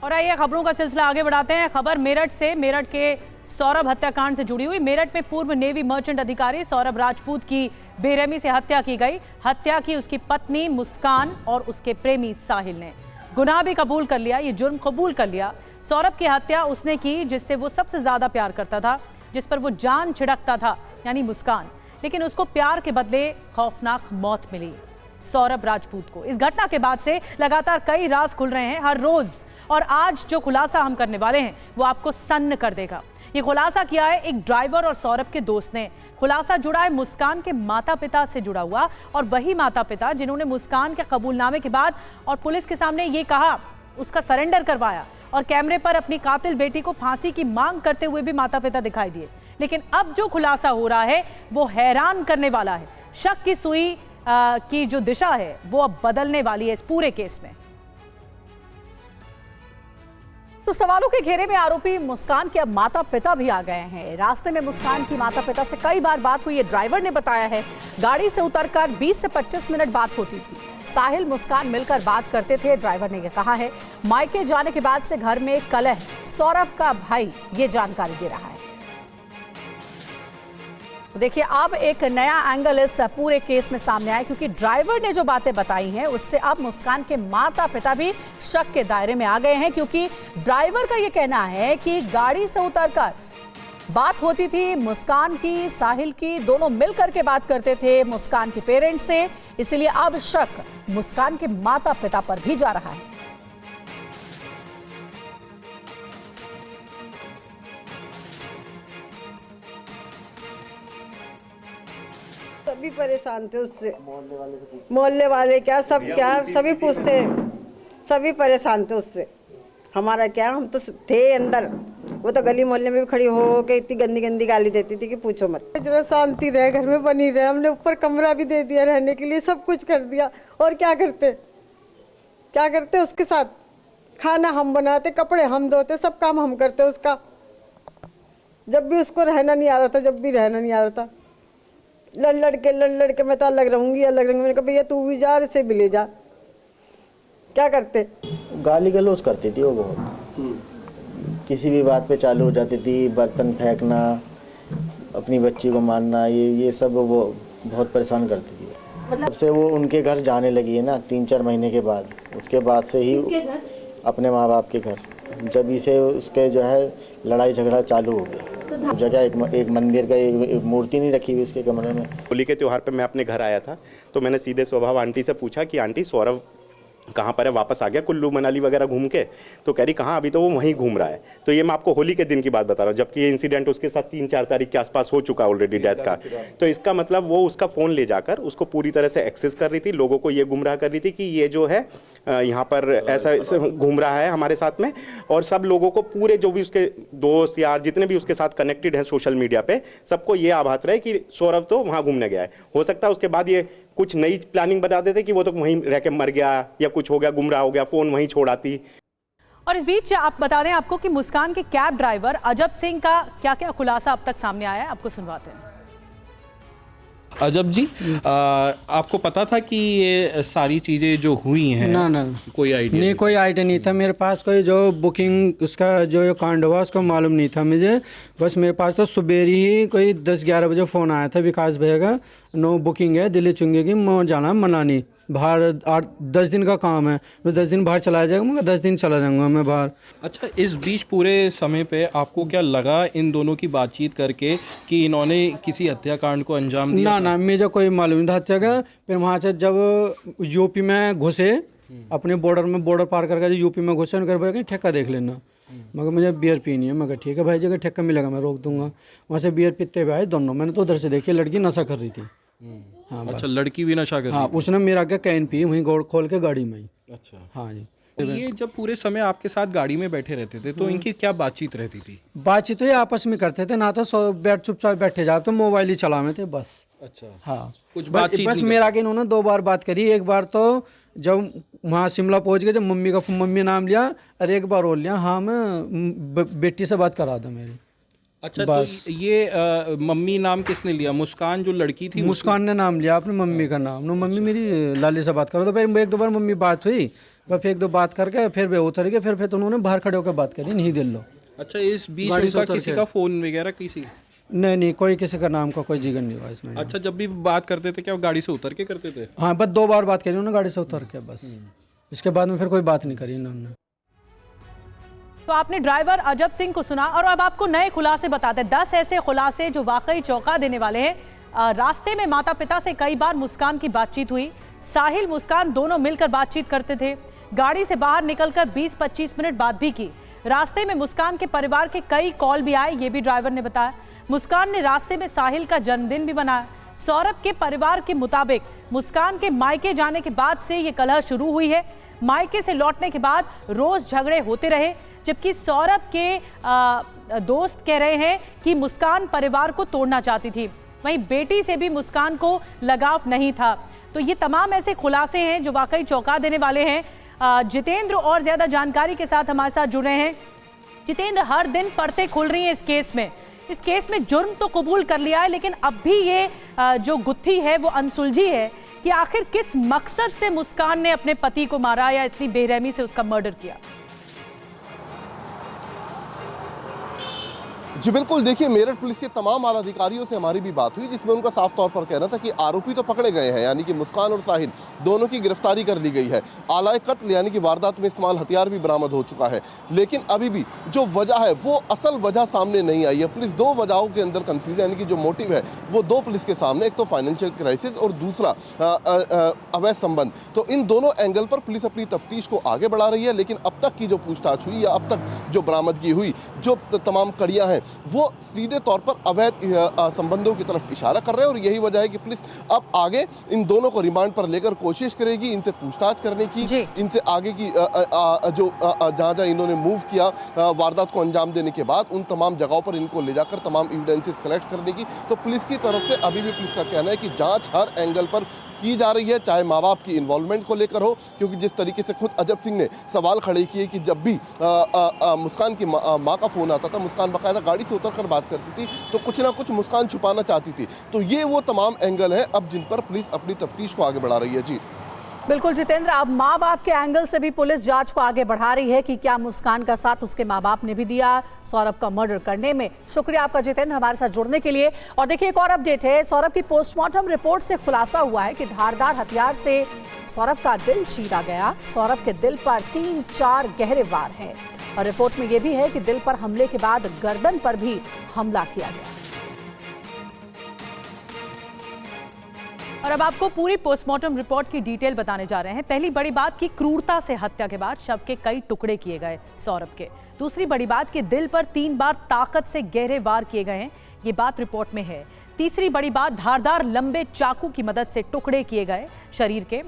और आइए खबरों का सिलसिला आगे बढ़ाते हैं। खबर मेरठ से, मेरठ के सौरभ हत्याकांड से जुड़ी हुई। मेरठ में पूर्व नेवी मर्चेंट अधिकारी सौरभ राजपूत की बेरहमी से हत्या की गई। हत्या की उसकी पत्नी मुस्कान और उसके प्रेमी साहिल ने। गुनाह भी कबूल कर लिया, ये जुर्म कबूल कर लिया। सौरभ की हत्या उसने की जिससे वो सबसे ज्यादा प्यार करता था, जिस पर वो जान छिड़कता था, यानी मुस्कान। लेकिन उसको प्यार के बदले खौफनाक मौत मिली सौरभ राजपूत को। इस घटना के बाद से लगातार कई राज खुल रहे हैं हर रोज, और आज जो खुलासा हम करने वाले हैं वो आपको सन्न कर देगा। ये खुलासा किया है एक ड्राइवर और सौरभ के दोस्त ने। खुलासा जुड़ा है मुस्कान के माता पिता से जुड़ा हुआ, और वही माता पिता जिन्होंने मुस्कान के कबूलनामे के बाद और पुलिस के सामने ये कहा, उसका सरेंडर करवाया, और कैमरे पर अपनी कातिल बेटी को फांसी की मांग करते हुए भी माता पिता दिखाई दिए। लेकिन अब जो खुलासा हो रहा है वो हैरान करने वाला है। शक की सुई की जो दिशा है वो अब बदलने वाली है इस पूरे केस में। तो सवालों के घेरे में आरोपी मुस्कान के अब माता पिता भी आ गए हैं। रास्ते में मुस्कान की माता पिता से कई बार बात हुई है। ड्राइवर ने बताया है गाड़ी से उतरकर 20 से 25 मिनट बात होती थी। साहिल मुस्कान मिलकर बात करते थे। ड्राइवर ने यह कहा है मायके जाने के बाद से घर में कलह। सौरभ का भाई ये जानकारी दे रहा है। तो देखिए अब एक नया एंगल इस पूरे केस में सामने आया, क्योंकि ड्राइवर ने जो बातें बताई हैं उससे अब मुस्कान के माता पिता भी शक के दायरे में आ गए हैं। क्योंकि ड्राइवर का ये कहना है कि गाड़ी से उतरकर बात होती थी मुस्कान की, साहिल की, दोनों मिलकर के बात करते थे मुस्कान के पेरेंट्स से। इसलिए अब शक मुस्कान के माता पिता पर भी जा रहा है। सभी परेशान थे उससे, मोहल्ले वाले क्या सब क्या सभी पूछते, सभी परेशान थे उससे। हमारा क्या, हम तो थे अंदर, वो तो गली मोहल्ले में भी खड़ी हो के इतनी गंदी गंदी गाली देती थी कि पूछो मत। जरा शांति रहे, घर में बनी रहे। हमने ऊपर कमरा भी दे दिया रहने के लिए, सब कुछ कर दिया। और क्या करते, क्या करते उसके साथ? खाना हम बनाते, कपड़े हम धोते, सब काम हम करते उसका। जब भी उसको रहना नहीं आ रहा था, जब भी रहना नहीं आ रहा था, लड़ लड़ के मैं तो अलग रहूंगी, अलग रहूंगी। मैंने कहा भैया तू भी जा, इसे भी ले जा। क्या करते, गाली गलौज करती थी वो बहुत। किसी भी बात पे चालू हो जाती थी, बर्तन फेंकना, अपनी बच्ची को मारना, ये सब वो बहुत परेशान करती थी। जब से वो उनके घर जाने लगी है ना 3-4 महीने के बाद, उसके बाद से ही अपने माँ बाप के घर, जब इसे उसके जो है लड़ाई झगड़ा चालू हो गया। जगह एक मंदिर का एक मूर्ति नहीं रखी हुई उसके कमरे में। होली के त्यौहार पे मैं अपने घर आया था, तो मैंने सीधे स्वभाव आंटी से पूछा कि आंटी सौरभ कहाँ पर है, वापस आ गया कुल्लू मनाली वगैरह घूम के? तो कह रही कहाँ, अभी तो वो वहीं घूम रहा है। तो ये मैं आपको होली के दिन की बात बता रहा हूँ, जबकि ये इंसिडेंट उसके साथ 3-4 तारीख के आसपास हो चुका ऑलरेडी डेथ का। तो इसका मतलब वो उसका फ़ोन ले जाकर उसको पूरी तरह से एक्सेस कर रही थी, लोगों को ये गुमराह कर रही थी कि ये जो है यहाँ पर ऐसा घूम रहा है हमारे साथ में। और सब लोगों को, पूरे जो भी उसके दोस्त यार जितने भी उसके साथ कनेक्टेड हैं सोशल मीडिया पे, सबको ये आभास रहे कि सौरभ तो वहाँ घूमने गया है। हो सकता है उसके बाद ये कुछ नई प्लानिंग बता देते कि वो तो वहीं रह के मर गया या कुछ हो गया, गुमराह हो गया, फोन वहीं छोड़ आती। और इस बीच आप बता दें आपको कि मुस्कान के कैब ड्राइवर अजब सिंह का क्या क्या खुलासा अब तक सामने आया है, आपको सुनवाते हैं। अजब जी, आपको पता था कि ये सारी चीज़ें जो हुई हैं? ना कोई आइडिया नहीं, कोई आइडिया नहीं था मेरे पास। कोई जो बुकिंग उसका जो कांड हुआ उसको मालूम नहीं था मुझे। बस मेरे पास तो सुबह ही कोई 10-11 बजे फ़ोन आया था विकास भैया का, नो बुकिंग है दिल्ली चुंगी की, मैं जाना मनानी, बाहर 8-10 दिन का काम है, मैं 10 दिन बाहर चला जाऊँगा, मैं 10 दिन चला जाऊँगा मैं बाहर। अच्छा, इस बीच पूरे समय पे आपको क्या लगा इन दोनों की बातचीत करके कि इन्होंने किसी हत्याकांड को अंजाम दिया? ना मुझे कोई मालूम नहीं था हत्या का। फिर वहाँ से जब यूपी में घुसे, अपने बॉर्डर में, बॉर्डर पार करके यूपी में घुसे, उनके भाई ठेका देख लेना, मगर मुझे बियर पीनी है। मगर ठीक है भाई, जगह ठेका मिलेगा मैं रोक दूंगा। वहाँ से बियर पीते हुए आए दोनों। मैंने तो उधर से देखी लड़की नशा कर रही थी। हाँ, अच्छा, लड़की भी नशा कर हाँ, रही थी? उसने मेरा क्या कैन पी वहीं गोड़ खोल के गाड़ी में ही। अच्छा, हाँ जी। ये जब पूरे समय आपके साथ गाड़ी में बैठे रहते थे तो इनकी क्या बातचीत रहती थी? बातचीत तो ये आपस में करते थे, ना तो चुपचाप बैठे जाते, तो मोबाइल ही चलावे थे बस। अच्छा, हाँ, कुछ बातचीत बस मेरा के इन्होंने 2 बार बात करी। एक बार तो जब वहाँ शिमला पहुँच गए, जब मम्मी नाम लिया, और एक बार और लिया, हाँ मैं बेटी से बात करा दूँ मेरी। अच्छा, तो ये मम्मी नाम किसने लिया? मुस्कान जो लड़की थी, मुस्कान ने नाम लिया अपनी मम्मी का नाम। नो मम्मी मेरी लाली से बात करो। तो फिर 1-2 बार मम्मी बात हुई, वह फिर एक दो बात करके फिर वे उतर गए, फिर तो उन्होंने बाहर खड़े होकर बात करी, नहीं दिल लो। अच्छा, इस बीच गाड़ी से उनका उतर किसी के। का फ़ोन वगैरह किसी? नहीं, कोई किसी का नाम का कोई जिक्र नहीं हुआ इसमें। अच्छा, जब भी बात करते थे क्या वो गाड़ी से उतर के करते थे? हाँ, बस 2 बार बात करी उन्होंने गाड़ी से उतर के, बस इसके बाद में फिर कोई बात नहीं करी इन्होंने। तो आपने ड्राइवर अजब सिंह को सुना और अब आपको नए खुलासे बताते हैं। 10 ऐसे खुलासे जो वाकई चौंका देने वाले हैं। रास्ते में माता पिता से कई बार मुस्कान की बातचीत हुई। साहिल मुस्कान दोनों मिलकर बातचीत करते थे। गाड़ी से बाहर निकलकर 20-25 मिनट बात भी की। रास्ते में मुस्कान के परिवार के कई कॉल भी आए, ये भी ड्राइवर ने बताया। मुस्कान ने रास्ते में साहिल का जन्मदिन भी मनाया। सौरभ के परिवार के मुताबिक मुस्कान के मायके जाने के बाद से ये कलह शुरू हुई है। मायके से लौटने के बाद रोज झगड़े होते रहे, जबकि सौरभ के दोस्त कह रहे हैं कि मुस्कान परिवार को तोड़ना चाहती थी। वहीं बेटी से भी मुस्कान को लगाव नहीं था। तो ये तमाम ऐसे खुलासे हैं जो वाकई चौंका देने वाले हैं। जितेंद्र और ज्यादा जानकारी के साथ हमारे साथ जुड़ रहे हैं। जितेंद्र, हर दिन परतें खुल रही हैं इस केस में। इस केस में जुर्म तो कबूल कर लिया है, लेकिन अब भी ये जो गुत्थी है वो अनसुलझी है कि आखिर किस मकसद से मुस्कान ने अपने पति को मारा या इतनी बेरहमी से उसका मर्डर किया। जी बिल्कुल, देखिए मेरठ पुलिस के तमाम आला अधिकारियों से हमारी भी बात हुई, जिसमें उनका साफ तौर पर कहना था कि आरोपी तो पकड़े गए हैं, यानी कि मुस्कान और साहिल दोनों की गिरफ्तारी कर ली गई है। आलाए कत्ल यानी कि वारदात में इस्तेमाल हथियार भी बरामद हो चुका है, लेकिन अभी भी जो वजह है वो असल वजह सामने नहीं आई है। पुलिस 2 वजहों के अंदर कंफ्यूज है, यानी कि जो मोटिव है वो 2 पुलिस के सामने, एक तो फाइनेंशियल क्राइसिस और दूसरा अवैध संबंध। तो इन दोनों एंगल पर पुलिस अपनी तफ्तीश को आगे बढ़ा रही है, लेकिन अब तक की जो पूछताछ हुई या अब तक जो बरामदगी हुई, जो तमाम कड़ियां हैं वो सीधे तौर पर अवैध संबंधों की तरफ इशारा कर रहे हैं। और यही वजह है कि पुलिस अब आगे इन दोनों को रिमांड पर लेकर कोशिश करेगी, इनसे पूछताछ करने की, इनसे आगे की जो जहाँ इन्होंने मूव किया वारदात को अंजाम देने के बाद, उन तमाम जगहों पर इनको ले जाकर तमाम एविडेंसेस कलेक्ट करने की। तो पुलिस की तरफ से अभी भी पुलिस का कहना है कि जाँच हर एंगल पर की जा रही है, चाहे माँ बाप की इन्वॉल्वमेंट को लेकर हो, क्योंकि जिस तरीके से खुद अजब सिंह ने सवाल खड़े किए कि जब भी मुस्कान की माँ का फ़ोन आता था, मुस्कान बाकायदा गाड़ी से उतर कर बात करती थी, तो कुछ ना कुछ मुस्कान छुपाना चाहती थी। तो ये वो तमाम एंगल हैं अब जिन पर पुलिस अपनी तफ्तीश को आगे बढ़ा रही है। जी बिल्कुल जितेंद्र, अब माँ बाप के एंगल से भी पुलिस जांच को आगे बढ़ा रही है कि क्या मुस्कान का साथ उसके माँ बाप ने भी दिया सौरभ का मर्डर करने में। शुक्रिया आपका जितेंद्र हमारे साथ जुड़ने के लिए। और देखिए एक और अपडेट है, सौरभ की पोस्टमार्टम रिपोर्ट से खुलासा हुआ है कि धारदार हथियार से सौरभ का दिल चीरा गया। सौरभ के दिल पर 3-4 गहरे वार हैं और रिपोर्ट में यह भी है कि दिल पर हमले के बाद गर्दन पर भी हमला किया गया। और अब आपको पूरी पोस्टमार्टम रिपोर्ट की डिटेल बताने जा रहे हैं। पहली बड़ी बात कि क्रूरता से हत्या के बाद शव के कई टुकड़े किए गए सौरभ के। दूसरी बड़ी बात कि दिल पर 3 बार ताकत से गहरे वार किए गए हैं, ये बात रिपोर्ट में है। तीसरी बड़ी बात, धारदार लंबे चाकू की मदद से टुकड़े किए गए शरीर के।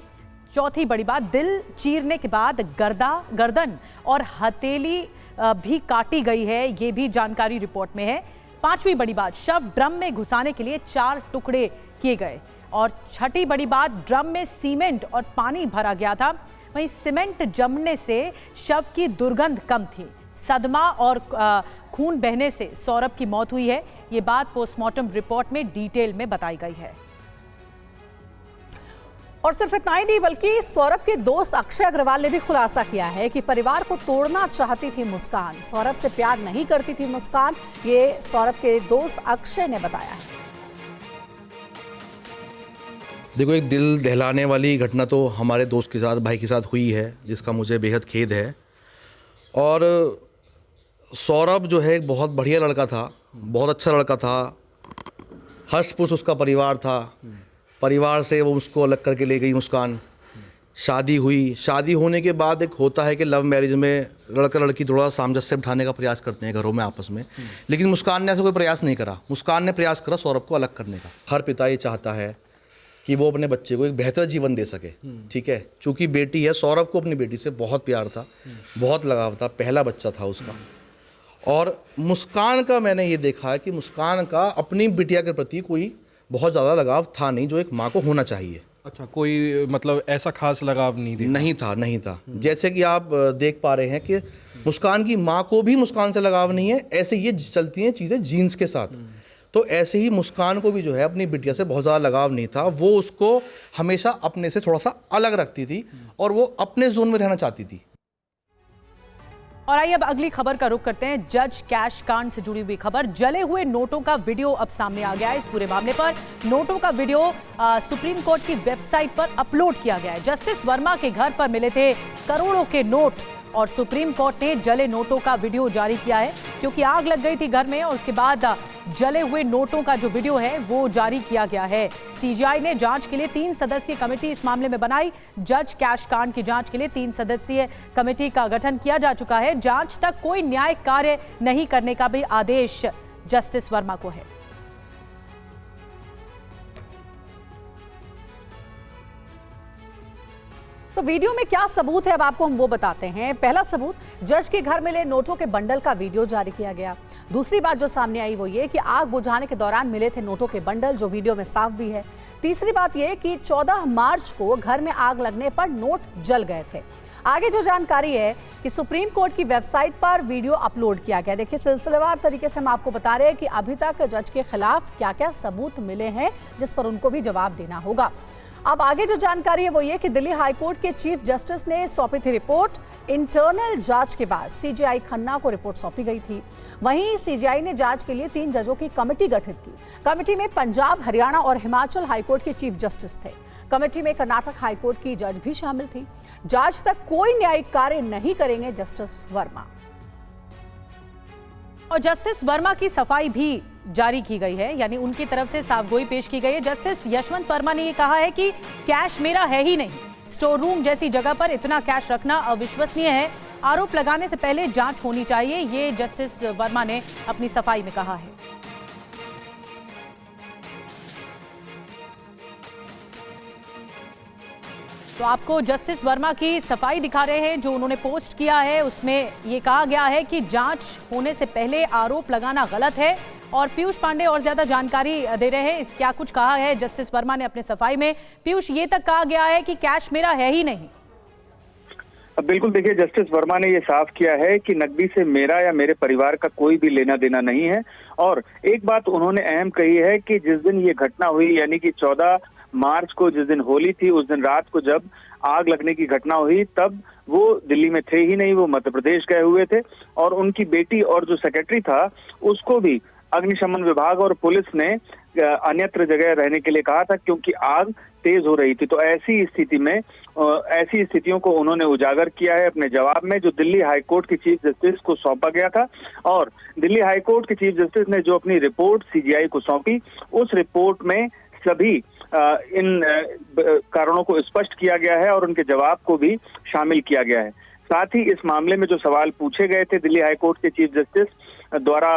चौथी बड़ी बात, दिल चीरने के बाद गर्दन और हथेली भी काटी गई है, ये भी जानकारी रिपोर्ट में है। पांचवी बड़ी बात, शव ड्रम में घुसाने के लिए 4 टुकड़े किए गए। और छठी बड़ी बात, ड्रम में सीमेंट और पानी भरा गया था। वहीं सीमेंट जमने से शव की दुर्गंध कम थी। सदमा और खून बहने से सौरभ की मौत हुई है, ये बात पोस्टमार्टम रिपोर्ट में डिटेल में बताई गई है। और सिर्फ इतना ही नहीं बल्कि सौरभ के दोस्त अक्षय अग्रवाल ने भी खुलासा किया है कि परिवार को तोड़ना चाहती थी मुस्कान। सौरभ से प्यार नहीं करती थी मुस्कान, ये सौरभ के दोस्त अक्षय ने बताया है। देखो, एक दिल दहलाने वाली घटना तो हमारे दोस्त के साथ, भाई के साथ हुई है, जिसका मुझे बेहद खेद है। और सौरभ जो है एक बहुत बढ़िया लड़का था, बहुत अच्छा लड़का था। हष्ट पुष्ट उसका परिवार था। परिवार से वो उसको अलग करके ले गई मुस्कान। शादी हुई, शादी होने के बाद एक होता है कि लव मैरिज में लड़का लड़की थोड़ा सामंजस्य बिठाने का प्रयास करते हैं घरों में आपस में, लेकिन मुस्कान ने ऐसा कोई प्रयास नहीं करा। मुस्कान ने प्रयास करा सौरभ को अलग करने का। हर पिता ये चाहता है कि वो अपने बच्चे को एक बेहतर जीवन दे सके, ठीक है। चूँकि बेटी है, सौरभ को अपनी बेटी से बहुत प्यार था, बहुत लगाव था, पहला बच्चा था उसका। और मुस्कान का मैंने ये देखा है कि मुस्कान का अपनी बिटिया के प्रति कोई बहुत ज़्यादा लगाव था नहीं, जो एक माँ को होना चाहिए। अच्छा, कोई मतलब ऐसा खास लगाव नहीं था। जैसे कि आप देख पा रहे हैं कि मुस्कान की माँ को भी मुस्कान से लगाव नहीं है। ऐसे ये चलती हैं चीज़ें जीन्स के साथ। तो ऐसे ही मुस्कान को भी जो है अपनी बिटिया से बहुत ज़्यादा लगाव नहीं था। वो उसको हमेशा अपने से थोड़ा सा अलग रखती थी और वो अपने जोन में रहना चाहती थी। और आइए अब अगली खबर का रुख करते हैं। जज कैश कांड से जुड़ी हुई खबर। जले हुए नोटों का वीडियो अब सामने आ गया है। इस पूरे मामले पर नोटों का वीडियो सुप्रीम कोर्ट की वेबसाइट पर अपलोड किया गया है। जस्टिस वर्मा के घर पर मिले थे करोड़ों के नोट और सुप्रीम कोर्ट ने जले नोटों का वीडियो जारी किया है, क्योंकि आग लग गई थी घर में और उसके बाद जले हुए नोटों का जो वीडियो है वो जारी किया गया है। सीजीआई ने जांच के लिए 3 सदस्यीय कमेटी इस मामले में बनाई। जज कैश कांड की जांच के लिए 3 सदस्यीय कमेटी का गठन किया जा चुका है। जांच तक कोई न्यायिक कार्य नहीं करने का भी आदेश जस्टिस वर्मा को है। तो वीडियो में क्या सबूत है अब आपको हम वो बताते हैं। पहला सबूत, जज के घर मिले नोटों के बंडल का वीडियो जारी किया गया। दूसरी बात जो सामने आई वो ये कि आग बुझाने के दौरान मिले थे नोटों के बंडल, जो वीडियो में साफ भी है। तीसरी बात ये कि 14 मार्च को घर में आग लगने पर नोट जल गए थे। आगे जो जानकारी है कि सुप्रीम कोर्ट की वेबसाइट पर वीडियो अपलोड किया गया। देखिए, सिलसिलेवार तरीके से हम आपको बता रहे हैं कि अभी तक जज के खिलाफ क्या क्या सबूत मिले हैं जिस पर उनको भी जवाब देना होगा। अब आगे जो जानकारी है वो ये कि दिल्ली हाईकोर्ट के चीफ जस्टिस ने सौंपी थी रिपोर्ट। इंटरनल जांच के बाद सीजीआई खन्ना को रिपोर्ट सौंपी गई थी। वहीं सीजीआई ने जांच के लिए 3 जजों की कमेटी गठित की। कमेटी में पंजाब, हरियाणा और हिमाचल हाईकोर्ट के चीफ जस्टिस थे। कमेटी में कर्नाटक हाईकोर्ट की जज भी शामिल थी। जांच तक कोई न्यायिक कार्य नहीं करेंगे जस्टिस वर्मा। और जस्टिस वर्मा की सफाई भी जारी की गई है, यानी उनकी तरफ से साफगोई पेश की गई है। जस्टिस यशवंत वर्मा ने ये कहा है कि कैश मेरा है ही नहीं। स्टोर रूम जैसी जगह पर इतना कैश रखना अविश्वसनीय है। आरोप लगाने से पहले जांच होनी चाहिए, ये जस्टिस वर्मा ने अपनी सफाई में कहा है। तो आपको जस्टिस वर्मा की सफाई दिखा रहे हैं जो उन्होंने पोस्ट किया है। उसमें ये कहा गया है कि जांच होने से पहले आरोप लगाना गलत है। और पीयूष पांडे और ज्यादा जानकारी दे रहे हैं। क्या कुछ कहा है जस्टिस वर्मा ने अपने सफाई में। पीयूष, ये तक कहा गया है कि कैश मेरा है ही नहीं। बिल्कुल, देखिए, जस्टिस वर्मा ने ये साफ किया है कि नकदी से मेरा या मेरे परिवार का कोई भी लेना देना नहीं है। और एक बात उन्होंने अहम कही है कि जिस दिन ये घटना हुई, यानी कि 14 मार्च को जिस दिन होली थी, उस दिन रात को जब आग लगने की घटना हुई तब वो दिल्ली में थे ही नहीं, वो मध्य प्रदेश गए हुए थे। और उनकी बेटी और जो सेक्रेटरी था उसको भी अग्निशमन विभाग और पुलिस ने अन्यत्र जगह रहने के लिए कहा था, क्योंकि आग तेज हो रही थी। तो ऐसी स्थिति में ऐसी स्थितियों को उन्होंने उजागर किया है अपने जवाब में, जो दिल्ली हाईकोर्ट के चीफ जस्टिस को सौंपा गया था। और दिल्ली हाईकोर्ट के चीफ जस्टिस ने जो अपनी रिपोर्ट सीजीआई को सौंपी, उस रिपोर्ट में सभी इन कारणों को स्पष्ट किया गया है और उनके जवाब को भी शामिल किया गया है। साथ ही इस मामले में जो सवाल पूछे गए थे दिल्ली हाईकोर्ट के चीफ जस्टिस द्वारा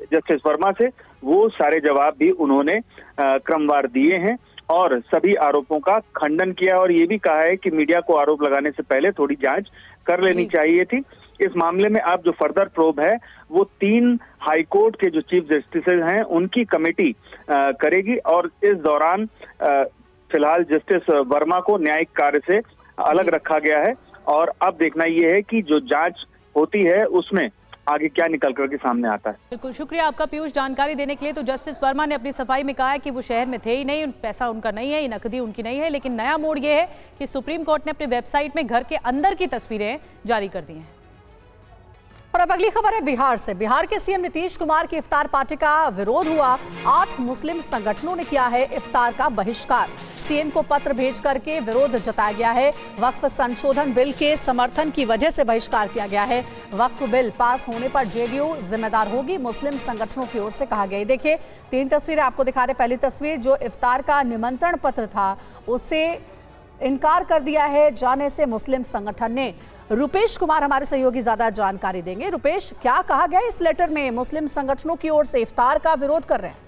जस्टिस वर्मा से, वो सारे जवाब भी उन्होंने क्रमवार दिए हैं और सभी आरोपों का खंडन किया और ये भी कहा है कि मीडिया को आरोप लगाने से पहले थोड़ी जांच कर लेनी चाहिए थी। इस मामले में अब जो फर्दर प्रोब है वो 3 हाईकोर्ट के जो चीफ जस्टिस हैं उनकी कमेटी करेगी और इस दौरान फिलहाल जस्टिस वर्मा को न्यायिक कार्य से अलग रखा गया है। और अब देखना ये है कि जो जांच होती है उसमें आगे क्या निकल करके सामने आता है। बिल्कुल, शुक्रिया आपका पीयूष जानकारी देने के लिए। तो जस्टिस वर्मा ने अपनी सफाई में कहा है कि वो शहर में थे ही नहीं, पैसा उनका नहीं है, ये नकदी उनकी नहीं है। लेकिन नया मोड़ ये है कि सुप्रीम कोर्ट ने अपनी वेबसाइट में घर के अंदर की तस्वीरें जारी कर दी हैं। और अब अगली खबर है बिहार से। बिहार के सीएम नीतीश कुमार की इफ्तार पार्टी का विरोध हुआ। 8 मुस्लिम संगठनों ने किया है इफ्तार का बहिष्कार। सीएम को पत्र भेज करके विरोध जताया गया है। वक्फ संशोधन बिल के समर्थन की वजह से बहिष्कार किया गया है। वक्फ बिल पास होने पर जेडीयू जिम्मेदार होगी, मुस्लिम संगठनों की ओर से कहा गया है। देखिए, 3 तस्वीरें आपको दिखा रहे। पहली तस्वीर, जो इफ्तार का निमंत्रण पत्र था उसे इनकार कर दिया है जाने से मुस्लिम संगठन ने। रुपेश कुमार हमारे सहयोगी ज्यादा जानकारी देंगे। रुपेश, क्या कहा गया इस लेटर में? मुस्लिम संगठनों की ओर से इफ्तार का विरोध कर रहे हैं।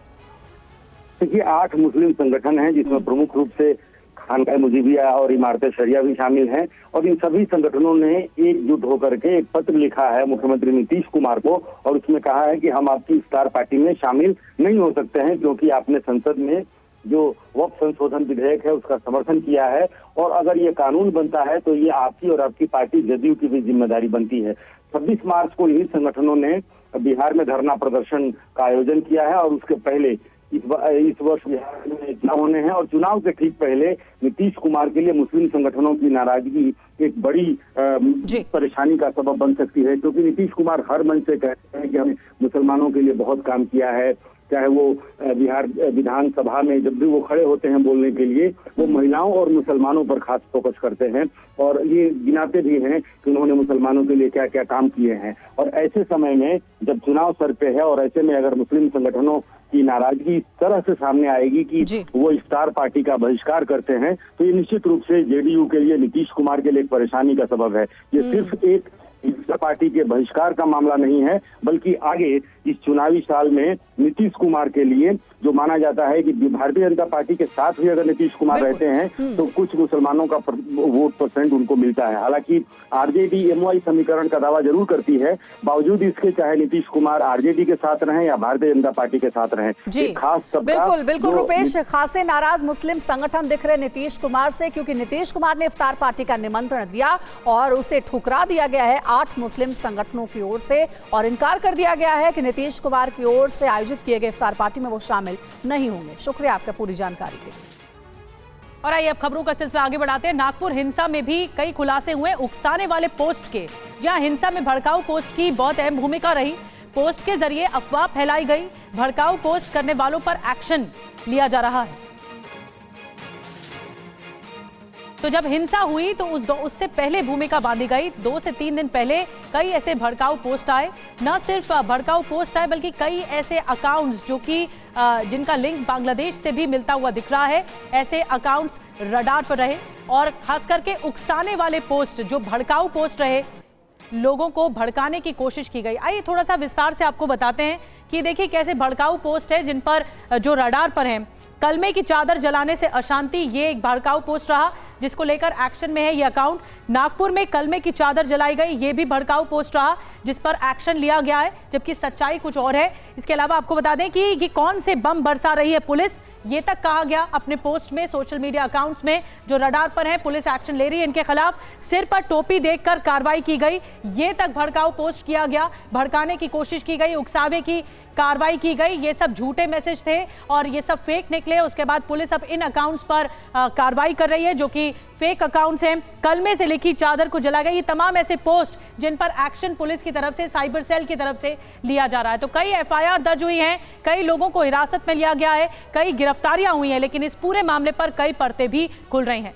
देखिए, 8 मुस्लिम संगठन हैं जिसमें प्रमुख रूप से खानकाह मुजीबिया और इमारत शरिया भी शामिल हैं और इन सभी संगठनों ने एकजुट होकर के एक पत्र लिखा है मुख्यमंत्री नीतीश कुमार को और उसमें कहा है कि हम आपकी इफ्तार पार्टी में शामिल नहीं हो सकते हैं क्योंकि आपने संसद में जो वक्फ संशोधन विधेयक है उसका समर्थन किया है और अगर ये कानून बनता है तो ये आपकी और आपकी पार्टी जदयू की भी जिम्मेदारी बनती है। 26 मार्च को इन्हीं संगठनों ने बिहार में धरना प्रदर्शन का आयोजन किया है और उसके पहले इस वर्ष बिहार में चुनाव होने हैं और चुनाव से ठीक पहले नीतीश कुमार के लिए मुस्लिम संगठनों की नाराजगी एक बड़ी परेशानी का सबब बन सकती है, क्योंकि नीतीश कुमार हर मंच से कहते हैं कि हमने मुसलमानों के लिए बहुत काम किया है। चाहे वो बिहार विधानसभा में जब भी वो खड़े होते हैं बोलने के लिए, वो महिलाओं और मुसलमानों पर खास फोकस करते हैं और ये गिनाते भी हैं कि उन्होंने मुसलमानों के लिए क्या क्या काम किए हैं। और ऐसे समय में जब चुनाव सर पे है और ऐसे में अगर मुस्लिम संगठनों की नाराजगी इस तरह से सामने आएगी कि वो स्टार पार्टी का बहिष्कार करते हैं, तो ये निश्चित रूप से जेडीयू के लिए, नीतीश कुमार के लिए एक परेशानी का सबब है। ये सिर्फ एक पार्टी के बहिष्कार का मामला नहीं है, बल्कि आगे इस चुनावी साल में नीतीश कुमार के लिए जो माना जाता है कि भारतीय जनता पार्टी के साथ भी अगर नीतीश कुमार रहते हैं तो कुछ मुसलमानों का वोट परसेंट उनको मिलता है। हालांकि आरजेडी एमवाई समीकरण का दावा जरूर करती है, बावजूद इसके चाहे नीतीश कुमार आरजेडी के साथ रहें या भारतीय जनता पार्टी के साथ रहें, खास बिल्कुल बिल्कुल रुपेश, खासे नाराज मुस्लिम संगठन दिख रहे नीतीश कुमार से, क्योंकि नीतीश कुमार ने इफ्तार पार्टी का निमंत्रण दिया और उसे ठुकरा दिया गया है 8 मुस्लिम संगठनों की ओर से और इनकार कर दिया गया है कि नीतीश कुमार की ओर से आयोजित किए गए इफ्तार पार्टी में वो शामिल नहीं होंगे। शुक्रिया आपका पूरी जानकारी के लिए। और आइए अब खबरों का सिलसिला आगे बढ़ाते हैं। नागपुर हिंसा में भी कई खुलासे हुए उकसाने वाले पोस्ट के, जहां हिंसा में भड़काऊ पोस्ट की बहुत अहम भूमिका रही। पोस्ट के जरिए अफवाह फैलाई गई, भड़काऊ पोस्ट करने वालों पर एक्शन लिया जा रहा है। तो जब हिंसा हुई तो उससे पहले भूमिका बांधी गई। 2 से 3 दिन पहले कई ऐसे भड़काऊ पोस्ट आए, न सिर्फ भड़काऊ पोस्ट आए बल्कि कई ऐसे अकाउंट्स जो कि जिनका लिंक बांग्लादेश से भी मिलता हुआ दिख रहा है, ऐसे अकाउंट्स रडार पर रहे और खास करके उकसाने वाले पोस्ट, जो भड़काऊ पोस्ट रहे, लोगों को भड़काने की कोशिश की गई। आइए थोड़ा सा विस्तार से आपको बताते हैं कि देखिए कैसे भड़काऊ पोस्ट है जिन पर जो रडार पर हैं। कलमे की चादर जलाने से अशांति, ये एक भड़काऊ पोस्ट रहा जिसको लेकर एक्शन में है ये अकाउंट। नागपुर में कलमे की चादर जलाई गई, ये भी भड़काऊ पोस्ट रहा जिस पर एक्शन लिया गया है, जबकि सच्चाई कुछ और है। इसके अलावा आपको बता दें कि ये कौन से बम बरसा रही है पुलिस, ये तक कहा गया अपने पोस्ट में। सोशल मीडिया अकाउंट्स में जो रडार पर हैं, पुलिस एक्शन ले रही है इनके खिलाफ। सिर पर टोपी देखकर कार्रवाई की गई, ये तक भड़काऊ पोस्ट किया गया, भड़काने की कोशिश की गई, उकसावे की कार्रवाई की गई। ये सब झूठे मैसेज थे और ये सब फेक निकले। उसके बाद पुलिस अब इन अकाउंट्स पर कार्रवाई कर रही है जो कि फेक अकाउंट्स हैं। कलमे से लिखी चादर को जलाया गया, ये तमाम ऐसे पोस्ट जिन पर एक्शन पुलिस की तरफ से, साइबर सेल की तरफ से लिया जा रहा है। तो कई एफआईआर दर्ज हुई हैं, कई लोगों को हिरासत में लिया गया है, कई गिरफ्तारियां हुई हैं, लेकिन इस पूरे मामले पर कई परतें भी खुल रही हैं।